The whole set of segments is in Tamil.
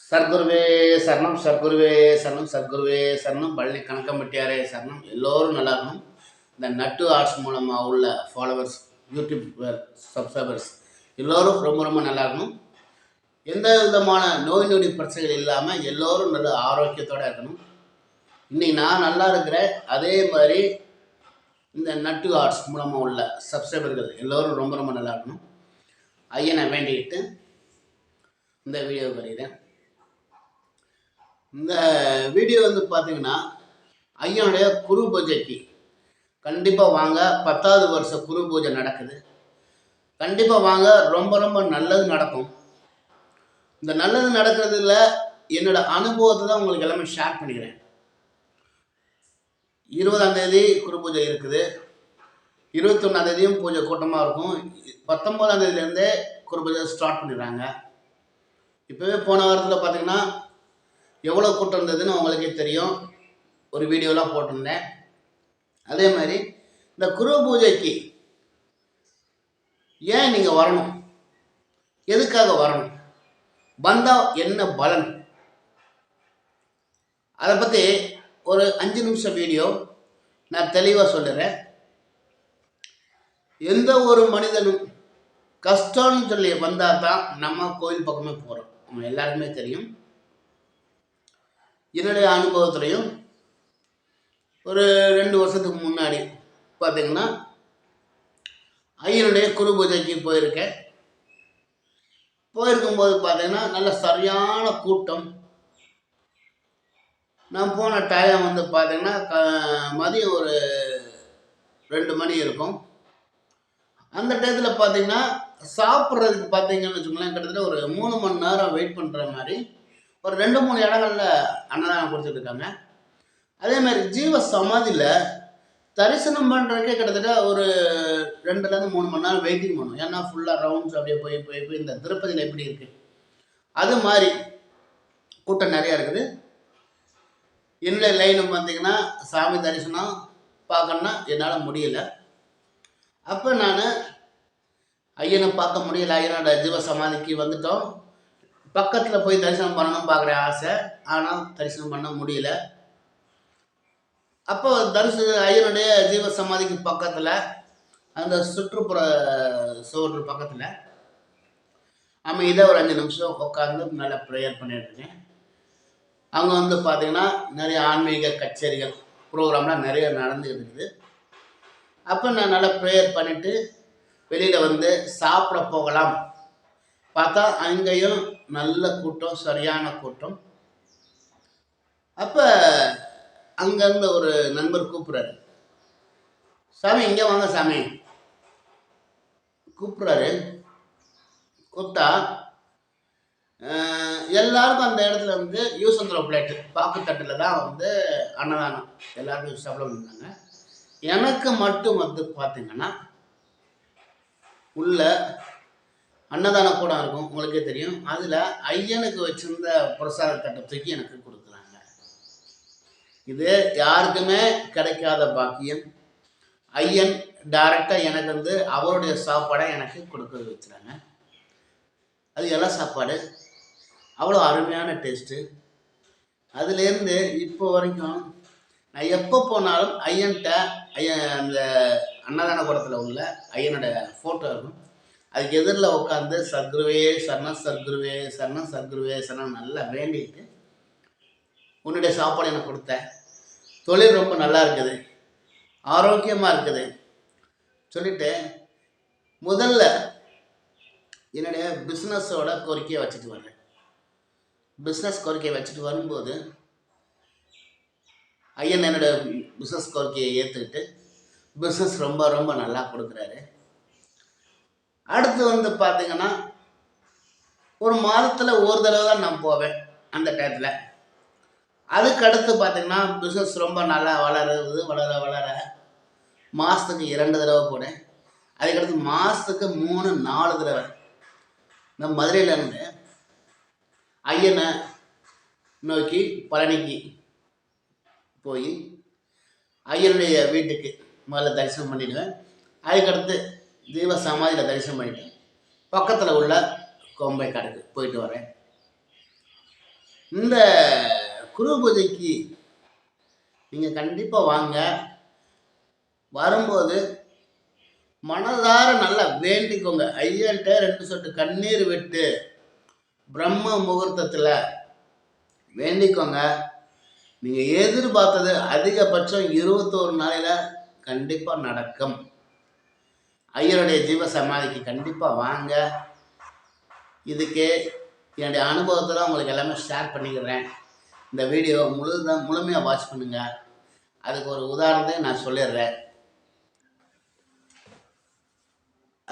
சர்க்குருவே சரணம், சர்க்குருவே சரணம், சர்க்குருவே சரணம், பழனி கணக்கம்பட்டியாரே சரணம். எல்லோரும் நல்லா இருக்கணும். இந்த நட்டு ஆர்ட்ஸ் மூலமாக உள்ள ஃபாலோவர்ஸ், யூடியூப் சப்ஸ்கிரைபர்ஸ் எல்லோரும் ரொம்ப ரொம்ப நல்லா இருக்கணும். எந்த விதமான நோய் நொடி பிரச்சனைகள் இல்லாமல் எல்லோரும் நல்ல ஆரோக்கியத்தோடு இருக்கணும். இன்றைக்கி நான் நல்லா இருக்கிறேன். அதே மாதிரி இந்த நட்டு ஆர்ட்ஸ் மூலமாக உள்ள சப்ஸ்கிரைபர்கள் எல்லோரும் ரொம்ப ரொம்ப நல்லா இருக்கணும். ஐயனை வேண்டிக்கிட்டு இந்த வீடியோ வரைகிறேன். இந்த வீடியோ பார்த்தீங்கன்னா ஐயனுடைய குரு பூஜைக்கு கண்டிப்பாக வாங்க. 10வது வருஷம் குரு பூஜை நடக்குது. கண்டிப்பாக வாங்க. ரொம்ப ரொம்ப நல்லது நடக்கும். இந்த நல்லது நடக்கிறதுல என்னோட அனுபவத்தை தான் உங்களுக்கு எல்லாமே ஷேர் பண்ணிக்கிறேன். 20ஆம் தேதி குரு பூஜை இருக்குது. 21ஆம் தேதியும் பூஜை கூட்டமாக இருக்கும். 19ஆம் தேதியிலேருந்தே குரு பூஜை ஸ்டார்ட் பண்ணிடுறாங்க. இப்போவே போன வாரத்தில் பார்த்தீங்கன்னா எவ்வளோ கூட்டம் இருந்ததுன்னு உங்களுக்கே தெரியும். ஒரு வீடியோலாம் போட்டிருந்தேன். அதே மாதிரி இந்த குரு பூஜைக்கு ஏன் நீங்கள் வரணும், எதுக்காக வரணும், வந்தால் என்ன பலன், அதை பற்றி ஒரு 5 நிமிஷம் வீடியோ நான் தெளிவாக சொல்லுறேன். எந்த ஒரு மனிதனும் கஷ்டம்னு சொல்லி வந்தால் தான் நம்ம கோயில் பக்கமே போகிறோம். நம்ம எல்லாருக்குமே தெரியும். என்னுடைய அனுபவத்துலையும் ஒரு 2 வருஷத்துக்கு முன்னாடி பார்த்தீங்கன்னா ஐயனுடைய குரு பூஜைக்கு போயிருக்கேன். போயிருக்கும்போது பார்த்தீங்கன்னா நல்ல சரியான கூட்டம். நான் போன டைம் பார்த்தீங்கன்னா மதியம் ஒரு 2 மணி இருக்கும். அந்த டயத்தில் பார்த்தீங்கன்னா சாப்பிட்றதுக்கு பார்த்தீங்கன்னு வச்சுக்கோங்களேன், கிட்டத்தட்ட ஒரு 3 மணி நேரம் வெயிட் பண்ணுற மாதிரி ஒரு 2-3 இடங்களில் அன்னதானம் கொடுத்துட்டு இருக்காங்க. அதே மாதிரி ஜீவ சமாதியில் தரிசனம் பண்ணுறதுக்கே கிட்டத்தட்ட ஒரு 2-3 மணி நேரம் வெயிட்டிங் பண்ணும். ஏன்னா ஃபுல்லாக ரவுண்ட்ஸ் அப்படியே போய் போய் போய் இந்த திருப்பதியில் எப்படி இருக்குது அது மாதிரி கூட்டம் நிறையா இருக்குது. என்னுடைய லைனு பார்த்தீங்கன்னா சாமி தரிசனம் பார்க்கணுன்னா என்னால் முடியல. அப்போ நான் ஐயனை பார்க்க முடியல. ஐயனோட ஜீவ சமாதிக்கு வந்துட்டோம். பக்கத்தில் போய் தரிசனம் பண்ணணும் பார்க்குற ஆசை, ஆனால் தரிசனம் பண்ண முடியல. அப்போ ஐயனுடைய ஜீவ சமாதிக்கு பக்கத்தில் அந்த சுற்றுப்புற சோறு பக்கத்தில் அமைதியாக ஒரு 5 நிமிஷம் உட்காந்து நல்லா ப்ரேயர் பண்ணிட்டுருக்கேன். அங்கே பார்த்தீங்கன்னா நிறைய ஆன்மீக கச்சேரிகள் ப்ரோக்ராம்லாம் நிறைய நடந்துக்கிட்டு இருக்குது. அப்போ நான் நல்லா ப்ரேயர் பண்ணிவிட்டு வெளியில் சாப்பிட போகலாம் பார்த்தா அங்கேயும் நல்ல கூட்டம், சரியான கூட்டம். அப்போ அங்கேருந்து ஒரு நண்பர் கூப்பிட்றாரு, சாமி இங்கே வாங்க சாமி கூப்பிட்றாரு. கூப்பிட்டா எல்லாருக்கும் அந்த இடத்துல யூஸ் அண்ட் த்ரோ பிளேட்டு பாக்குத்தட்டில் தான் அன்னதானம் எல்லாருக்கும் சாப்பிட வந்தாங்க. எனக்கு மட்டும் பார்த்தீங்கன்னா உள்ள அன்னதான கூடம் இருக்கும், உங்களுக்கே தெரியும். அதில் ஐயனுக்கு வச்சிருந்த பிரசாத தட்டை தூக்கி எனக்கு கொடுக்குறாங்க. இது யாருக்குமே கிடைக்காத பாக்கியம். ஐயன் டைரெக்டாக எனக்கு அவருடைய சாப்பாடை எனக்கு கொடுக்க வச்சுறாங்க. அது எல்லாம் சாப்பாடு அவ்வளோ அருமையான டேஸ்ட்டு. அதுலேருந்து இப்போ வரைக்கும் நான் எப்போ போனாலும் ஐயன்கிட்ட அந்த அன்னதான கூடத்தில் உள்ள ஐயனோட ஃபோட்டோ இருக்கும். அதுக்கு எதிரில் உட்காந்து சர்க்குருவே சரணம், சர்க்குருவே சரணம், சர்க்குருவே சரணம் நல்லா வேண்டிட்டு உன்னுடைய சாப்பாடு எனக்கு கொடுத்த, தொழில் ரொம்ப நல்லா இருக்குது, ஆரோக்கியமாக இருக்குது சொல்லிட்டு முதல்ல என்னுடைய பிஸ்னஸோட கோரிக்கையை வச்சுட்டு வர்றேன். பிஸ்னஸ் கோரிக்கையை வச்சுட்டு வரும்போது ஐயன் என்னோட பிஸ்னஸ் கோரிக்கையை ஏற்றுக்கிட்டு பிஸ்னஸ் ரொம்ப ரொம்ப நல்லா கொடுக்குறாரு. அடுத்து பார்த்தீங்கன்னா ஒரு மாதத்தில் ஒரு தடவை தான் நான் போவேன் அந்த டயத்தில். அதுக்கு அடுத்து பார்த்தீங்கன்னா பிஸ்னஸ் ரொம்ப நல்லா வளர வளர மாதத்துக்கு 2 தடவை போனேன். அதுக்கடுத்து மாதத்துக்கு 3-4 தடவை இந்த மதுரையிலேருந்து ஐயனை நோக்கி பழனிக்கு போய் ஐயனுடைய வீட்டுக்கு முதல்ல தரிசனம் பண்ணிடுவேன். அதுக்கடுத்து ஜீவ சமாதியில் தரிசனம் பண்ணிட்டேன். பக்கத்தில் உள்ள கொம்பை கடைக்கு போயிட்டு வரேன். இந்த குரு பூஜைக்கு நீங்கள் கண்டிப்பாக வாங்க. வரும்போது மனதார நல்லா வேண்டிக்கோங்க. ஐயன்ட்ட 2 சொட்டு கண்ணீர் விட்டு பிரம்ம முகூர்த்தத்தில் வேண்டிக்கோங்க. நீங்கள் எதிர்பார்த்தது அதிகபட்சம் 21 நாளையில் கண்டிப்பாக நடக்கும். ஐயருடைய ஜீவ சமாதிக்கு கண்டிப்பாக வாங்க. இதுக்கு என்னுடைய அனுபவத்தை தான் உங்களுக்கு எல்லாமே ஷேர் பண்ணிக்கிறேன். இந்த வீடியோ முழுமையாக வாட்ச் பண்ணுங்கள். அதுக்கு ஒரு உதாரணத்தை நான் சொல்லிடுறேன்.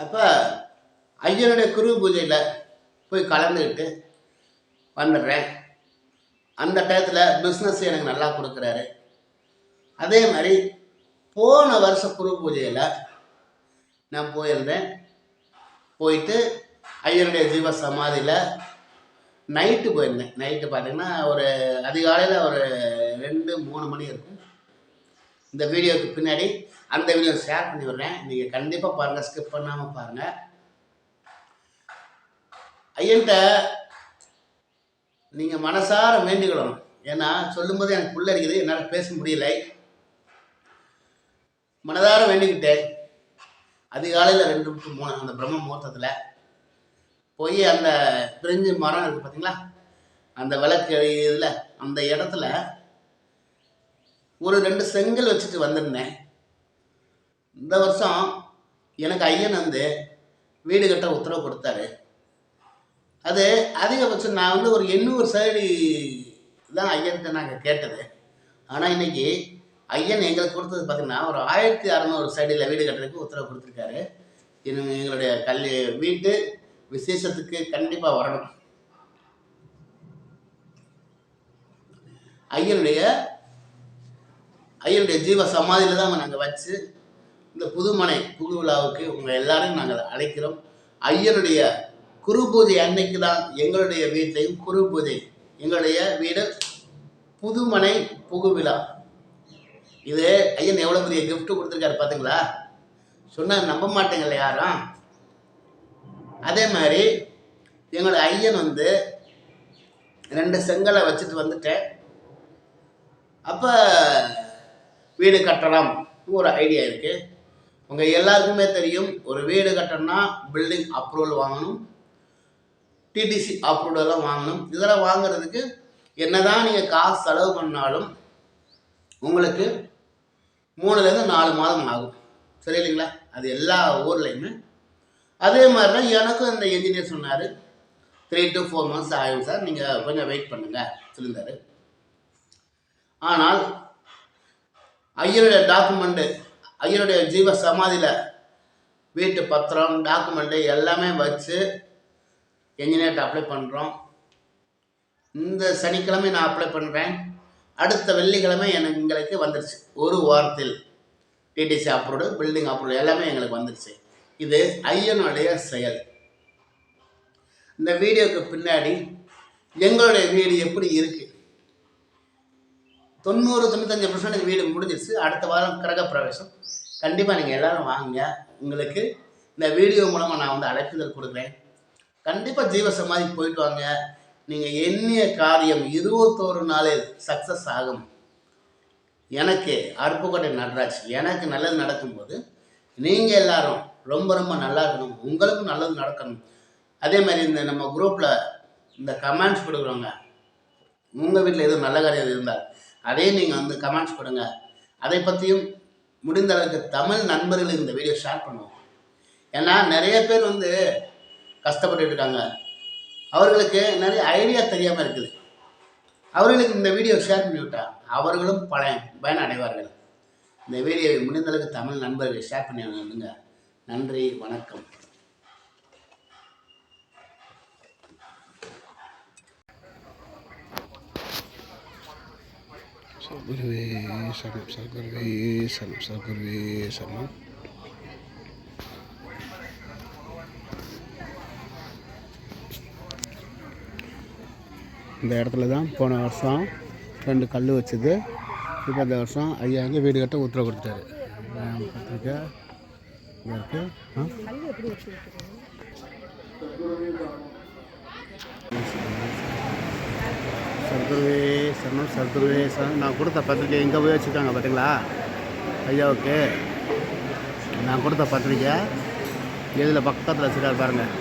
அப்போ ஐயனுடைய குரு பூஜையில் போய் கலந்துக்கிட்டு வந்துடுறேன். அந்த டயத்தில் பிஸ்னஸ் எனக்கு நல்லா கொடுக்குறாரு. அதே மாதிரி போன வருஷ குரு பூஜையில் நான் போயிருந்தேன். போயிட்டு ஐயனுடைய ஜீவ சமாதியில் நைட்டு போயிருந்தேன். நைட்டு பார்த்தீங்கன்னா ஒரு அதிகாலையில் ஒரு 2-3 மணி இருக்கும். இந்த வீடியோவுக்கு பின்னாடி அந்த வீடியோ ஷேர் பண்ணி விடுறேன். நீங்கள் கண்டிப்பாக பாருங்கள், ஸ்கிப் பண்ணாமல் பாருங்கள். ஐயன்ட்ட நீங்கள் மனசார வேண்டிக்கிடணும். ஏன்னா சொல்லும்போது எனக்கு புள்ள இருக்குது, என்னால் பேச முடியலை. மனதார வேண்டிக்கிட்டேன். அதிகாலையில் 2-3 அந்த பிரம்ம முகூர்த்தத்தில் போய் அந்த பிரிஞ்சு மரம் இருக்குது பார்த்தீங்களா, அந்த விளக்கு இதில் அந்த இடத்துல ஒரு 2 செங்கல் வச்சுட்டு வந்திருந்தேன். இந்த வருஷம் எனக்கு ஐயன் வந்து வீடு கட்ட உத்தரவு கொடுத்தாரு. அது அதிகபட்சம் நான் வந்து ஒரு 800 சைடு தான் ஐயன்கிட்ட நாங்கள் கேட்டது. ஆனால் இன்னைக்கு ஐயன் எங்களுக்கு கொடுத்தது பார்த்தீங்கன்னா ஒரு 1600 சைடில் வீடு கட்டுறதுக்கு உத்தரவு கொடுத்துருக்காரு. எங்களுடைய வீட்டு விசேஷத்துக்கு கண்டிப்பாக வரணும். ஐயனுடைய ஜீவ சமாதியில் தான் நாங்கள் வச்சு இந்த புதுமனை புது விழாவுக்கு உங்கள் எல்லாரையும் நாங்கள் அழைக்கிறோம். ஐயனுடைய குரு பூஜை அன்னைக்கு தான் எங்களுடைய வீட்லையும் குரு பூஜை. எங்களுடைய வீடு புதுமனை புகு விழா. இது ஐயன் எவ்வளோ பெரிய கிஃப்ட் கொடுத்துருக்காரு பார்த்தீங்களா? சொன்னால் நம்ப மாட்டேங்கல்ல யாரும். அதே மாதிரி எங்களோட ஐயன் வந்து 2 செங்கலை வச்சுட்டு வந்துட்டேன். அப்போ வீடு கட்டலாம் ஒரு ஐடியா இருக்குது. உங்கள் எல்லாருக்குமே தெரியும், ஒரு வீடு கட்டணும்னா பில்டிங் அப்ரூவல் வாங்கணும், டிடிசி அப்ரூவலாம் வாங்கணும். இதெல்லாம் வாங்குறதுக்கு என்னதான் நீங்கள் காசு செலவு பண்ணாலும் உங்களுக்கு 3-4 மாதம் ஆகும். சரி இல்லைங்களா? அது எல்லா ஊர்லேயுமே அதே மாதிரி தான் எனக்கும் இந்த என்ஜினியர் சொன்னார், 3 to 4 months ஆகும் சார், நீங்கள் கொஞ்சம் வெயிட் பண்ணுங்கள் சொல்லியிருந்தார். ஆனால் ஐயருடைய டாக்குமெண்ட்டு, ஐயருடைய ஜீவ சமாதியில் வீட்டு பத்திரம் டாக்குமெண்ட்டு எல்லாமே வச்சு என்ஜினியர்கிட்ட அப்ளை பண்ணுறோம். இந்த சனிக்கிழமை நான் அப்ளை பண்ணுறேன். அடுத்த வெள்ளிக்கிழமை எங்களுக்கு வந்துடுச்சு. ஒரு வாரத்தில் டிடிசி அப்ரூவ்டு, பில்டிங் அப்ரூவ்டு எல்லாமே எங்களுக்கு வந்துடுச்சு. இது ஐயனுடைய செயல். இந்த வீடியோக்கு பின்னாடி எங்களுடைய வீடு எப்படி இருக்கு, 90-95% வீடு முடிஞ்சிருச்சு. அடுத்த வாரம் கிரக பிரவேசம். கண்டிப்பாக நீங்கள் எல்லாரும் வாங்க. உங்களுக்கு இந்த வீடியோ மூலமாக நான் வந்து அழைப்புதல் கொடுக்குறேன். கண்டிப்பாக ஜீவ சமாதி போயிட்டு வாங்க. நீங்கள் எண்ணிய காரியம் 21 நாளில் சக்ஸஸ் ஆகும். எனக்கு அருப்புக்கோட்டை நடராஜ், எனக்கு நல்லது நடக்கும்போது நீங்கள் எல்லாரும் ரொம்ப ரொம்ப நல்லா இருக்கணும், உங்களுக்கும் நல்லது நடக்கணும். அதே மாதிரி இந்த நம்ம குரூப்பில் இந்த கமெண்ட்ஸ் கொடுக்குறோங்க, உங்கள் வீட்டில் எதுவும் நல்ல காரியம் இருந்தால் அதே நீங்கள் வந்து கமெண்ட்ஸ் கொடுங்க. அதை பற்றியும் முடிந்த அளவுக்கு தமிழ் நண்பர்களுக்கு இந்த வீடியோ ஷேர் பண்ணுவோம். ஏன்னா நிறைய பேர் வந்து கஷ்டப்பட்டு இருக்காங்க, அவர்களுக்கு நிறைய ஐடியா தெரியாமல் இருக்குது. அவர்களுக்கு இந்த வீடியோ ஷேர் பண்ணிவிட்டால் அவர்களும் பயன் அடைவார்கள். இந்த வீடியோவை முடிந்தளவுக்கு தமிழ் நண்பர்கள் ஷேர் பண்ணி வந்துங்க. நன்றி, வணக்கம். சத்குருவே சரணம், சத்குருவே சரணம், சத்குருவே சரணம். இந்த இடத்துல தான் போன வருஷம் 2 கல் வச்சது. இப்போ இந்த வருஷம் ஐயா வந்து வீடு கட்ட உத்தரவு கொடுத்தாரு. பத்திரிக்கை இங்கே இருக்குது. பண்ணணும். சர்துவேசன் நான் கொடுத்த பத்திரிக்கை இங்கே போய் வச்சுருக்காங்க பார்த்தீங்களா ஐயாவுக்கு நான் கொடுத்த பத்திரிக்கை இதில் பக்கத்தில் வச்சுருக்காரு பாருங்கள்.